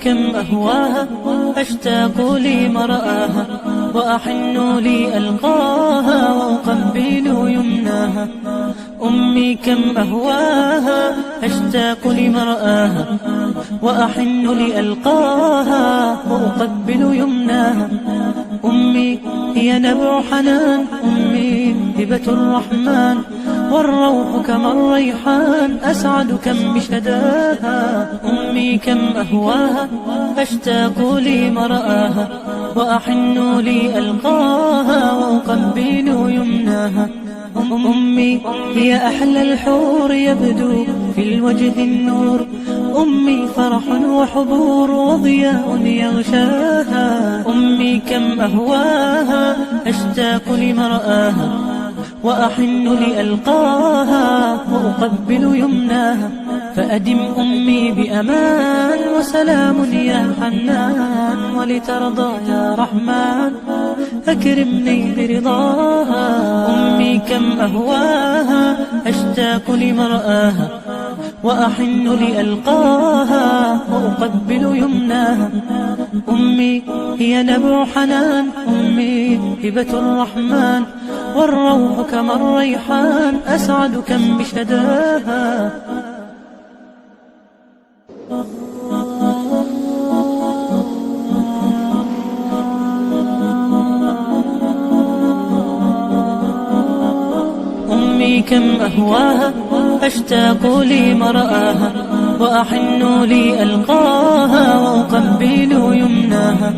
كم أهواها أشتاق لمرآها وأحن لألقاها وأقبل يمناها. أمي كم أهواها أشتاق لمرآها وأحن لألقاها وأقبل يمناها. أمي هي نبع حنان، أمي هبة الرحمن، والروح كما الريحان أسعد كم بشداها. أمي كم أهواها أشتاق لمرآها وأحن لألقاها وأقبل يمناها. أمي هي أحلى الحور يبدو في الوجه النور، أمي فرح وحبور وضياء يغشاها. أمي كم أهواها أشتاق لمرآها وأحن لألقاها وأقبل يمناها. فأدم أمي بأمان وسلام يا حنان، ولترضى يا رحمن أكرمني برضاها. أمي كم أهواها أشتاق لمرآها وأحن لألقاها وأقبل يمناها. أمي هي نبع حنان، أمي هبة الرحمن، والروح كما الريحان أسعد كم بشداها. أمي كم أهواها أشتاق لمرآها وأحن لألقاها وأقبل يمناها.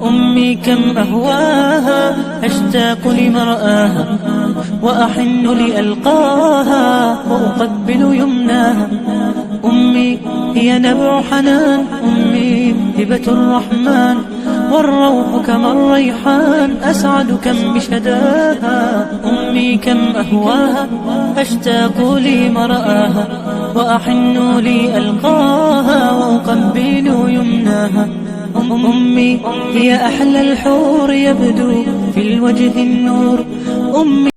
أمي كم أهواها أشتاق لمرآها وأحن لألقاها وأقبل يمناها. أمي هي نبع حنان، أمي هبة الرحمن، والروح كما الريحان أسعد كم بشداها. أمي كم أهواها أشتاق لمرآها وأحن لألقاها وأقبل يمناها. أمي هي أحلى الحور يبدو في الوجه النور، أمي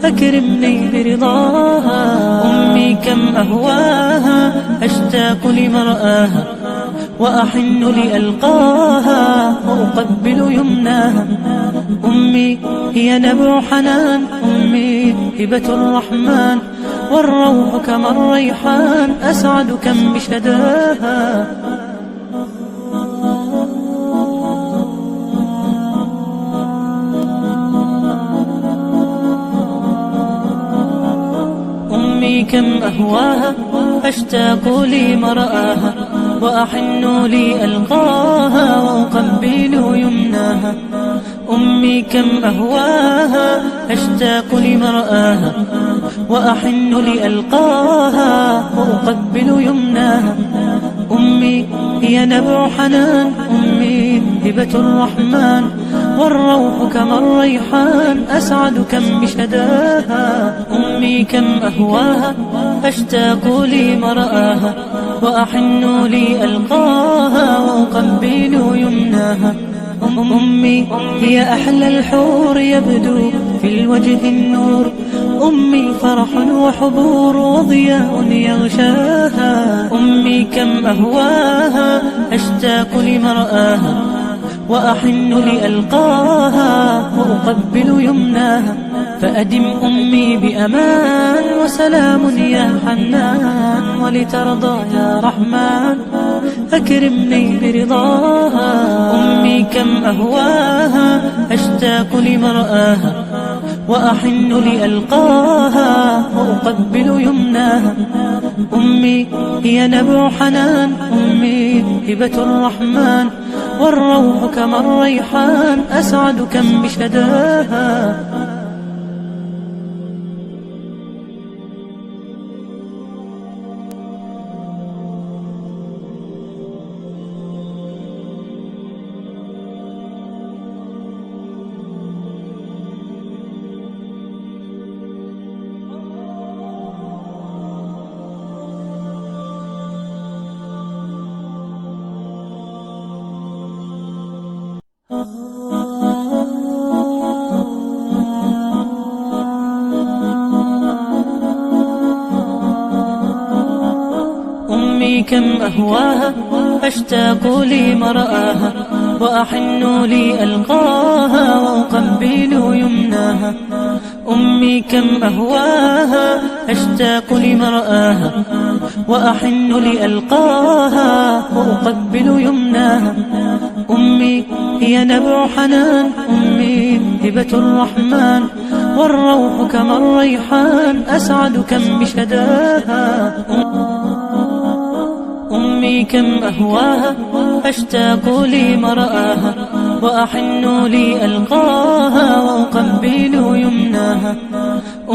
أكرمني برضاها. أمي كم أهواها أشتاق لمرآها وأحن لألقاها وأقبل يمناها. أمي هي نبع حنان، أمي هبة الرحمن، والروح كما الريحان أسعد كم بشداها. أمي كم أهواها أشتاق لمرآها وأحن لألقاها وأقبل يمناها. أمي كم أهواها أشتاق لمرآها وأحن لألقاها وأقبل يمناها. أمي هي نبع حنان، أمي هبة الرحمن، والروح كما الريحان أسعد كم بشداها. أمي كم أهواها أشتاق لمرآها وأحن لألقاها وأقبل يمناها. أمي هي أحلى الحور يبدو في الوجه النور، أمي فرح وحبور وضياء يغشاها. أمي كم أهواها أشتاق لمرآها وأحن لألقاها وأقبل يمناها. فأدم أمي بأمان وسلام يا حنان، ولترضى يا رحمن أكرمني برضاها. أمي كم أهواها أشتاق لمرآها وأحن لألقاها وأقبل يمناها. أمي هي نبع حنان، أمي هبة الرحمن، والروح كما الريحان أسعد كم بشداها. أمي كم أهواها أشتاق لمرآها وأحن لألقاها وأقبل يمناها. أمي كم أهواها أشتاق لمرآها وأحن لألقاها وأقبل يمناها. أمي هي نبع حنان، أمي هبة الرحمن، والروح كما الريحان أسعد كم بشداها. أمي كم أهواها أشتاق لمرآها وأحن لألقاها وأقبل يمناها.